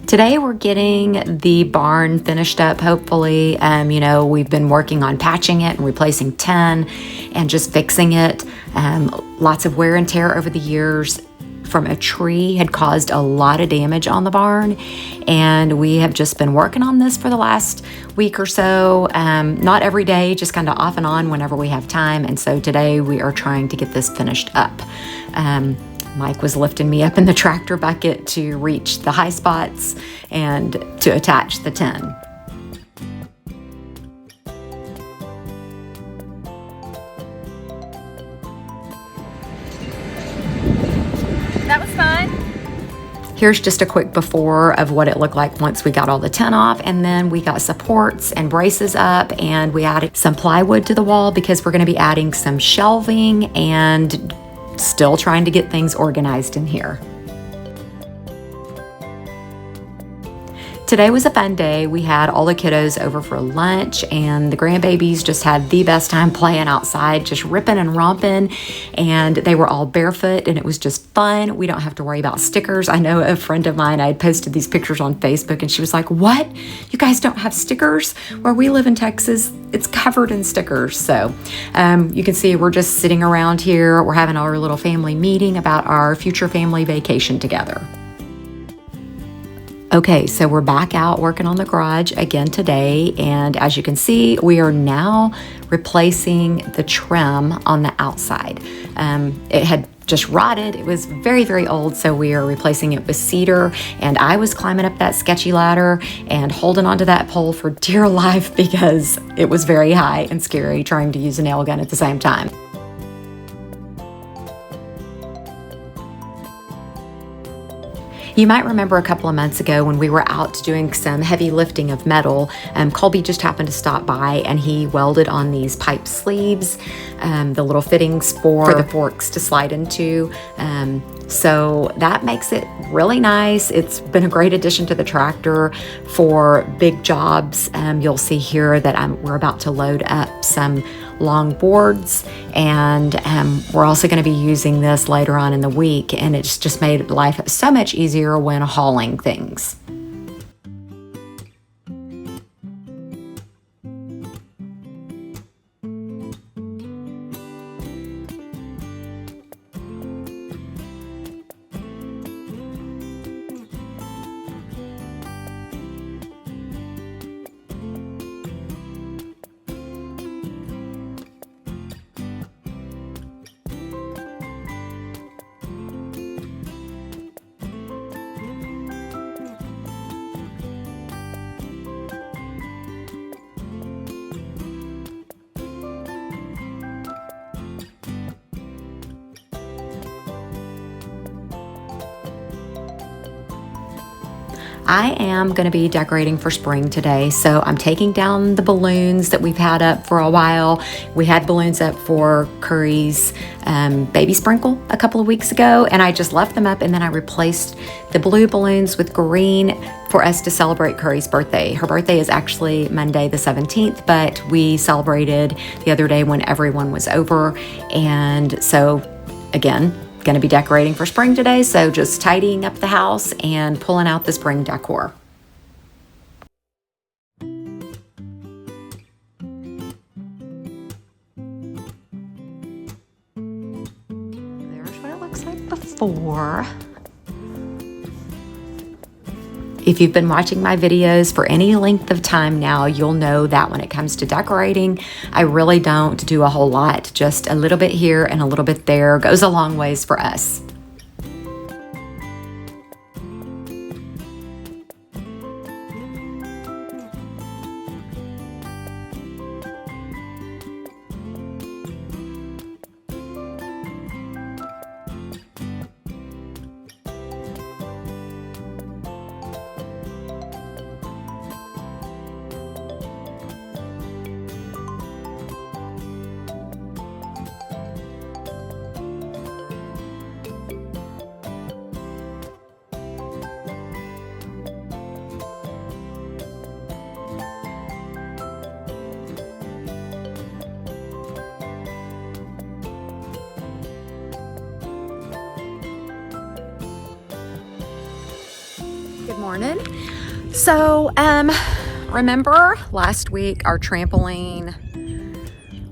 Today we're getting the barn finished up, hopefully. We've been working on patching it and replacing tin and just fixing it. Lots of wear and tear over the years from a tree had caused a lot of damage on the barn, and we have just been working on this for the last week or so. Not every day, just kind of off and on whenever we have time. And so today we are trying to get this finished up. Mike was lifting me up in the tractor bucket to reach the high spots and to attach the tin. That was fun. Here's just a quick before of what it looked like once we got all the tin off, and then we got supports and braces up, and we added some plywood to the wall because we're going to be adding some shelving and still trying to get things organized in here. Today was a fun day. We had all the kiddos over for lunch, and the grandbabies just had the best time playing outside, just ripping and romping, and they were all barefoot, and it was just fun. We don't have to worry about stickers. I know a friend of mine, I had posted these pictures on Facebook, and she was like, "What? You guys don't have stickers? Where we live in Texas, it's covered in stickers." So you can see we're just sitting around here. We're having our little family meeting about our future family vacation together. Okay, so we're back out working on the garage again today, and as you can see, we are now replacing the trim on the outside. It had just rotted. It was very, very old, so we are replacing it with cedar, and I was climbing up that sketchy ladder and holding onto that pole for dear life because it was very high and scary trying to use a nail gun at the same time. You might remember a couple of months ago when we were out doing some heavy lifting of metal, Colby just happened to stop by and he welded on these pipe sleeves, the little fittings for the forks to slide into. So that makes it really nice. It's been a great addition to the tractor for big jobs. You'll see here that we're about to load up some long boards, and we're also going to be using this later on in the week, and it's just made life so much easier when hauling things. I am going to be decorating for spring today, so I'm taking down the balloons that we've had up for a while. We had balloons up for Curry's baby sprinkle a couple of weeks ago, and I just left them up, and then I replaced the blue balloons with green for us to celebrate Curry's birthday. Her birthday is actually Monday the 17th, but we celebrated the other day when everyone was over, and so again, going to be decorating for spring today, so just tidying up the house and pulling out the spring decor. There's what it looks like before. If you've been watching my videos for any length of time now, you'll know that when it comes to decorating, I really don't do a whole lot. Just a little bit here and a little bit there goes a long ways for us. Good morning. So, remember last week our trampoline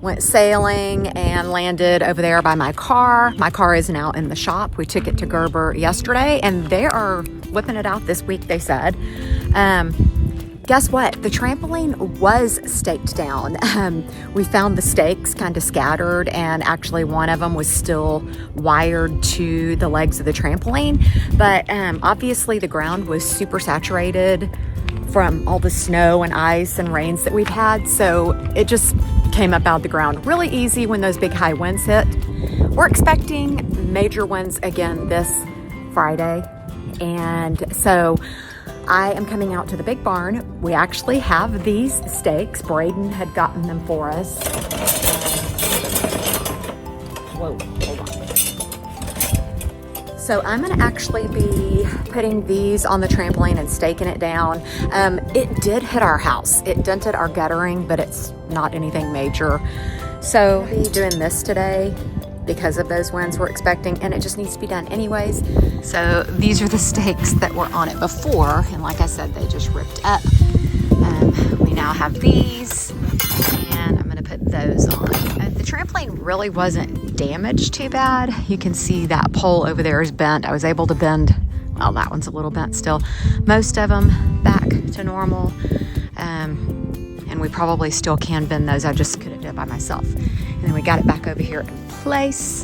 went sailing and landed over there by my car. My car is now in the shop. We took it to Gerber yesterday and they are whipping it out this week, they said. Guess what? The trampoline was staked down. We found the stakes kind of scattered, and actually one of them was still wired to the legs of the trampoline. But obviously the ground was super saturated from all the snow and ice and rains that we've had. So it just came up out of the ground really easy when those big high winds hit. We're expecting major winds again this Friday. And so I am coming out to the big barn. We actually have these stakes. Braden had gotten them for us. Whoa, hold on. So I'm gonna actually be putting these on the trampoline and staking it down. It did hit our house. It dented our guttering, but it's not anything major. So I'll be doing this today because of those winds we're expecting, and it just needs to be done anyways. So these are the stakes that were on it before, and like I said, they just ripped up. We now have these, and I'm gonna put those on. The trampoline really wasn't damaged too bad. You can see that pole over there is bent. I was able to bend, well, that one's a little bent still, most of them back to normal. And we probably still can bend those. I just couldn't do it by myself. And then we got it back over here in place.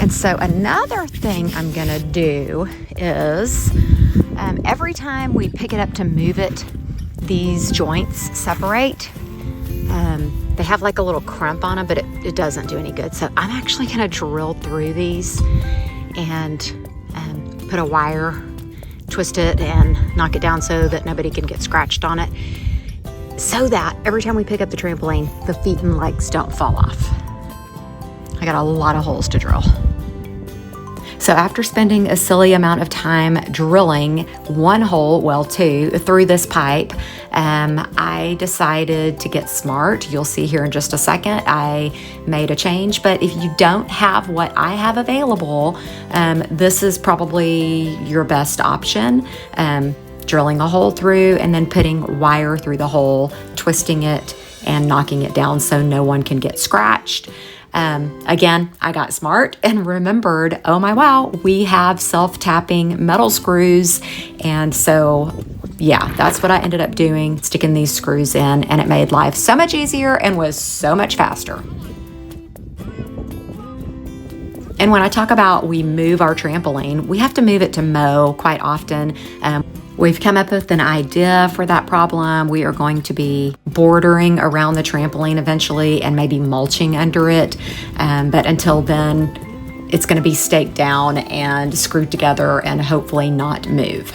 And so another thing I'm gonna do is every time we pick it up to move it, these joints separate. They have like a little crump on them, but it doesn't do any good. So I'm actually gonna drill through these and put a wire, twist it and knock it down so that nobody can get scratched on it, so that every time we pick up the trampoline, the feet and legs don't fall off. I got a lot of holes to drill. So after spending a silly amount of time drilling one hole, well, two, through this pipe, I decided to get smart. You'll see here in just a second, I made a change. But if you don't have what I have available, this is probably your best option. Drilling a hole through and then putting wire through the hole, twisting it and knocking it down so no one can get scratched. Again, I got smart and remembered, oh my wow, we have self-tapping metal screws. And so yeah, that's what I ended up doing, sticking these screws in, and it made life so much easier and was so much faster. And when I talk about we move our trampoline, we have to move it to mow quite often. We've come up with an idea for that problem. We are going to be bordering around the trampoline eventually and maybe mulching under it. But until then, it's gonna be staked down and screwed together and hopefully not move.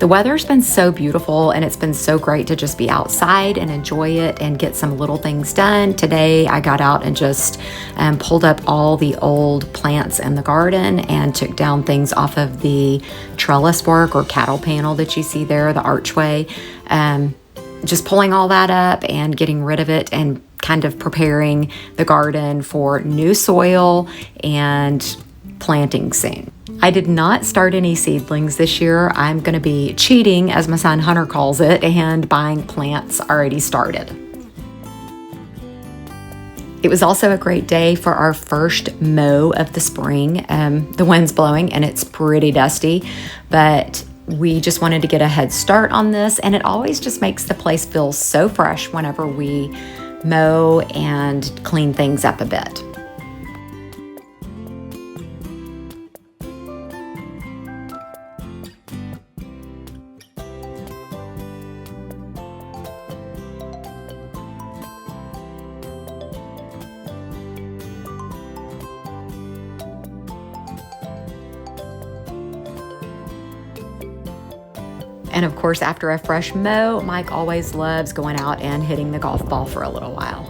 The weather's been so beautiful and it's been so great to just be outside and enjoy it and get some little things done. Today I got out and just pulled up all the old plants in the garden and took down things off of the trellis work or cattle panel that you see there, the archway. Just pulling all that up and getting rid of it and kind of preparing the garden for new soil and planting soon. I did not start any seedlings this year. I'm going to be cheating, as my son Hunter calls it, and buying plants already started. It was also a great day for our first mow of the spring. The wind's blowing and it's pretty dusty, but we just wanted to get a head start on this, and it always just makes the place feel so fresh whenever we mow and clean things up a bit. And of course, after a fresh mow, Mike always loves going out and hitting the golf ball for a little while.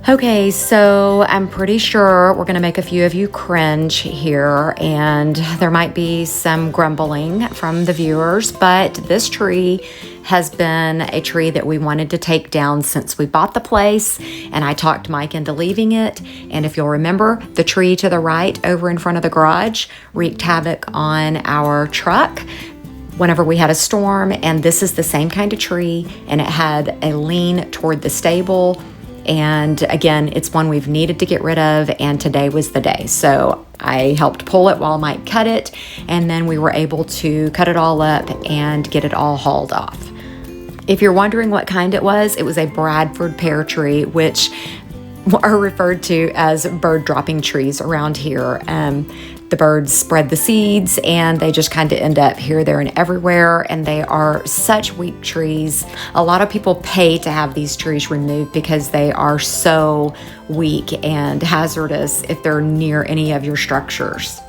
Okay, so I'm pretty sure we're gonna make a few of you cringe here, and there might be some grumbling from the viewers, but this tree has been a tree that we wanted to take down since we bought the place, and I talked Mike into leaving it. And if you'll remember, the tree to the right over in front of the garage wreaked havoc on our truck whenever we had a storm, and this is the same kind of tree, and it had a lean toward the stable. And again, it's one we've needed to get rid of, and today was the day. So I helped pull it while Mike cut it, and then we were able to cut it all up and get it all hauled off. If you're wondering what kind it was a Bradford pear tree, which are referred to as bird dropping trees around here. The birds spread the seeds and they just kind of end up here, there, and everywhere. And they are such weak trees. A lot of people pay to have these trees removed because they are so weak and hazardous if they're near any of your structures.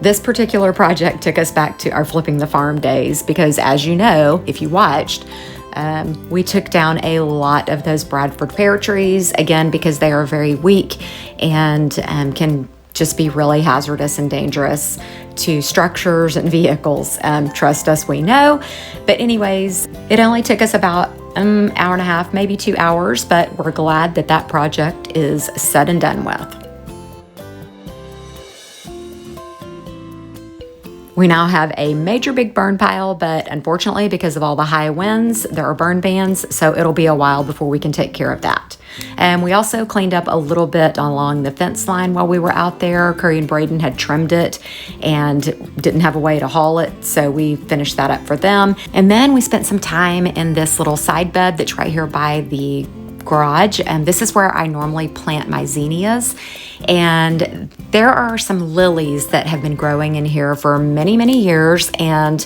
This particular project took us back to our flipping the farm days because, as you know, if you watched, we took down a lot of those Bradford pear trees, again, because they are very weak and can just be really hazardous and dangerous to structures and vehicles. Trust us, we know. But anyways, it only took us about an hour and a half, maybe 2 hours, but we're glad that that project is said and done with. We now have a major big burn pile, but unfortunately, because of all the high winds, there are burn bans, so it'll be a while before we can take care of that. And we also cleaned up a little bit along the fence line while we were out there. Curry and Braden had trimmed it and didn't have a way to haul it, so we finished that up for them. And then we spent some time in this little side bed that's right here by the garage, and this is where I normally plant my zinnias. And there are some lilies that have been growing in here for many, many years, and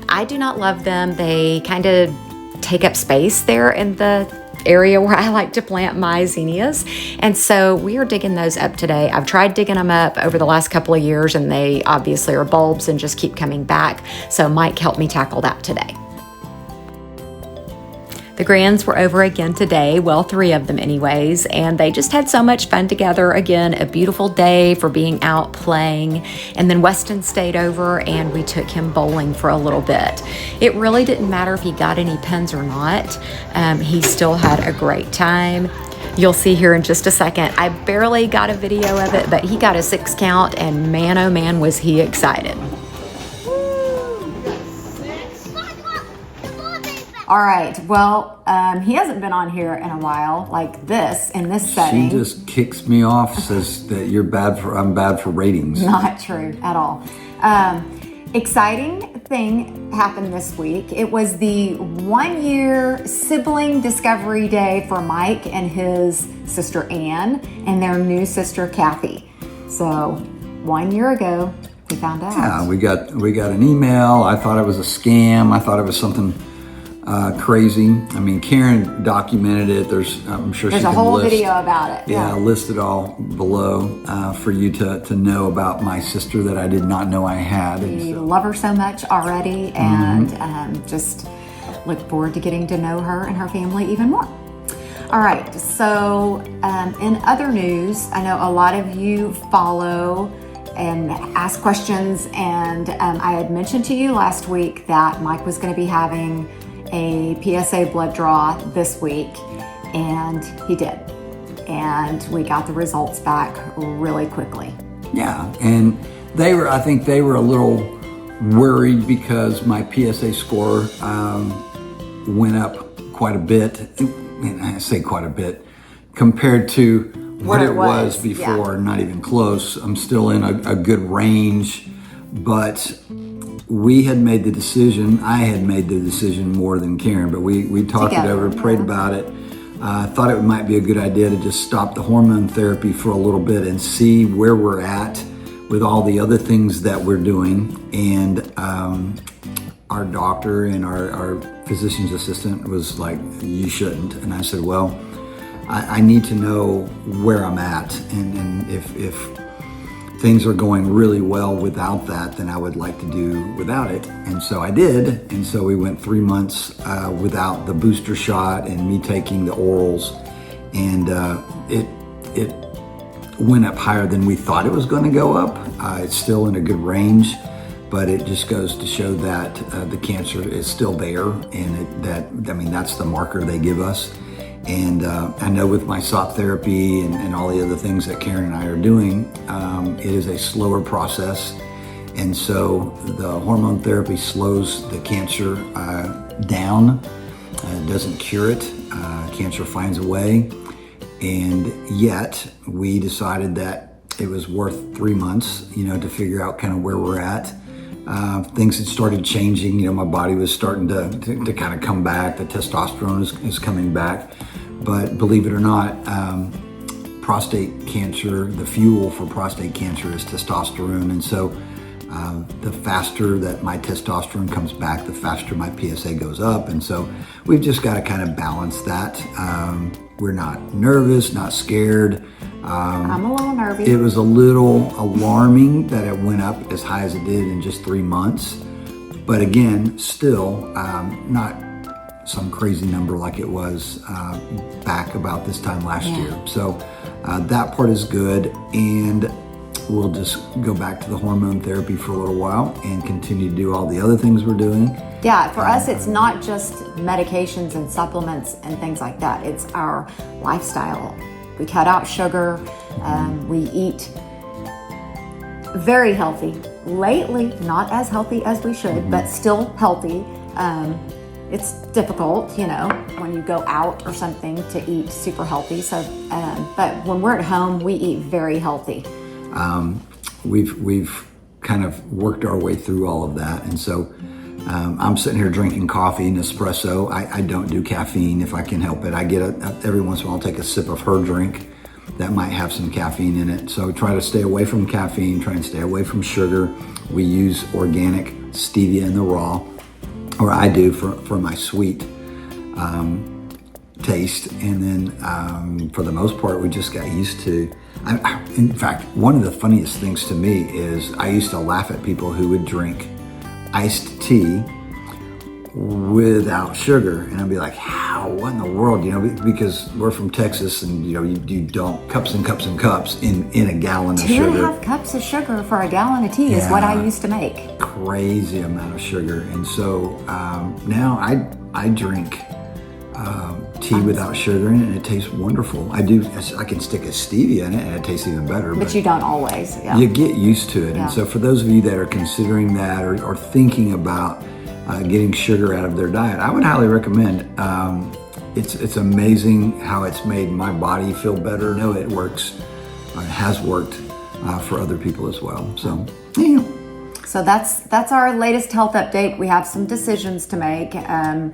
I do not love them. They kind of take up space there in the area where I like to plant my zinnias. And so we are digging those up today. I've tried digging them up over the last couple of years, and they obviously are bulbs and just keep coming back. So Mike helped me tackle that today. The Grands were over again today, well, 3 of them anyways, and they just had so much fun together. Again, a beautiful day for being out playing. And then Weston stayed over and we took him bowling for a little bit. It really didn't matter if he got any pins or not. He still had a great time. You'll see here in just a second. I barely got a video of it, but he got a 6 count, and man, oh man, was he excited. All right, well, he hasn't been on here in a while, like this, in this setting. She just kicks me off, says that I'm bad for ratings. Not true at all. Exciting thing happened this week. It was the 1-year sibling discovery day for Mike and his sister Ann and their new sister Kathy. So 1 year ago, we found out. Yeah, we got an email. I thought it was a scam. I thought it was something crazy. I mean, Karen documented it. I'm sure there's she a can whole list, video about it. Yeah, list it all below for you to know about my sister that I did not know I had. We love her so much already, and just look forward to getting to know her and her family even more. All right, so in other news, I know a lot of you follow and ask questions. And I had mentioned to you last week that Mike was going to be having a PSA blood draw this week, and he did. And we got the results back really quickly. Yeah, and I think they were a little worried because my PSA score went up quite a bit. And I say quite a bit compared to what it was before, not even close. I'm still in a good range, but we had made the decision. I had made the decision more than Karen, but we talked it over, prayed about it. Thought it might be a good idea to just stop the hormone therapy for a little bit and see where we're at with all the other things that we're doing. And our doctor and our physician's assistant was like, you shouldn't. And I said, well, I need to know where I'm at. And if things are going really well without that, then I would like to do without it. And so I did. And so we went 3 months without the booster shot and me taking the orals. And it went up higher than we thought it was going to go up. It's still in a good range, but it just goes to show that the cancer is still there, and that's the marker they give us. And I know with my SOT therapy and all the other things that Karen and I are doing, it is a slower process. And so the hormone therapy slows the cancer down. It doesn't cure it. Cancer finds a way. And yet we decided that it was worth 3 months, to figure out kind of where we're at. Things had started changing. My body was starting to kind of come back. The testosterone is coming back. But believe it or not, prostate cancer, the fuel for prostate cancer is testosterone. And so the faster that my testosterone comes back, the faster my PSA goes up. And so we've just got to kind of balance that. We're not nervous, not scared. I'm a little nervous. It was a little alarming that it went up as high as it did in just 3 months. But again, still not some crazy number like it was back about this time last year. So that part is good. And we'll just go back to the hormone therapy for a little while and continue to do all the other things we're doing. Yeah, for us, it's not just medications and supplements and things like that. It's our lifestyle. We cut out sugar. We eat very healthy. Lately, not as healthy as we should, but still healthy. It's difficult, when you go out or something to eat super healthy. So, but when we're at home, we eat very healthy. We've kind of worked our way through all of that. And so I'm sitting here drinking coffee and espresso. I don't do caffeine if I can help it. I get every once in a while, I'll take a sip of her drink that might have some caffeine in it. So try to stay away from caffeine, try and stay away from sugar. We use organic stevia in the raw, or I do for my sweet taste. And then for the most part, we just got used to. In fact, one of the funniest things to me is I used to laugh at people who would drink iced tea without sugar, and I'd be like, how, what in the world, because we're from Texas, and you dump cups and cups and cups in a gallon of sugar. 2.5 cups of sugar for a gallon of tea is what I used to make. Crazy amount of sugar. And so now I drink tea without sugar in it, and it tastes wonderful. I can stick a stevia in it and it tastes even better. But you don't always. Yeah. You get used to it. And so for those of you that are considering that or thinking about getting sugar out of their diet, I would highly recommend. It's amazing how it's made my body feel better. No, it works. It has worked for other people as well. So, yeah. So that's our latest health update. We have some decisions to make. I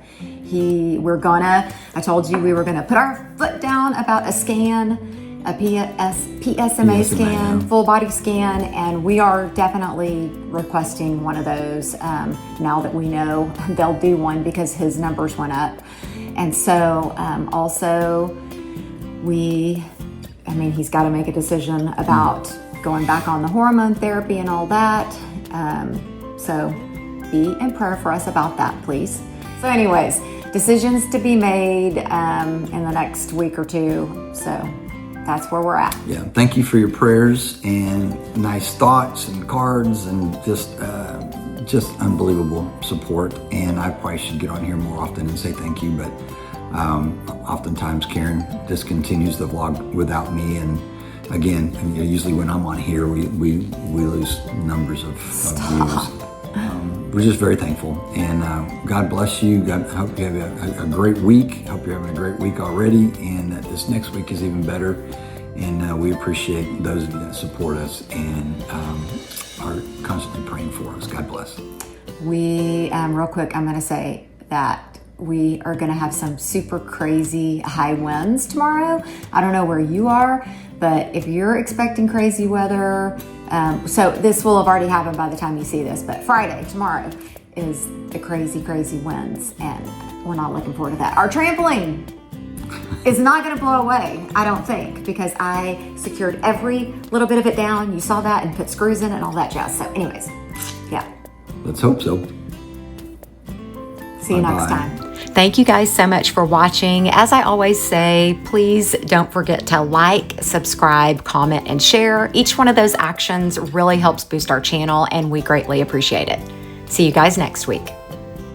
told you we were gonna put our foot down about a scan, a PSMA scan, full body scan, and we are definitely requesting one of those now that we know they'll do one because his numbers went up. And so also he's got to make a decision about going back on the hormone therapy and all that. So be in prayer for us about that, please. So anyways, decisions to be made in the next week or two. So that's where we're at. Yeah, thank you for your prayers and nice thoughts and cards and just unbelievable support. And I probably should get on here more often and say thank you, but oftentimes Karen discontinues the vlog without me. And again, usually when I'm on here, we lose numbers of views. We're just very thankful, and God bless you. God, I hope you have a great week. I hope you're having a great week already, and that this next week is even better. And we appreciate those of you that support us and are constantly praying for us. God bless. We, real quick, I'm going to say that we are going to have some super crazy high winds tomorrow. I don't know where you are, but if you're expecting crazy weather, so this will have already happened by the time you see this, but Friday, tomorrow, is the crazy, crazy winds, and we're not looking forward to that. Our trampoline is not going to blow away, I don't think, because I secured every little bit of it down. You saw that, and put screws in it and all that jazz. So anyways, yeah. Let's hope so. See you next Bye-bye. time. Thank you guys so much for watching. As I always say, please don't forget to like, subscribe, comment, and share. Each one of those actions really helps boost our channel, and we greatly appreciate it. See you guys next week.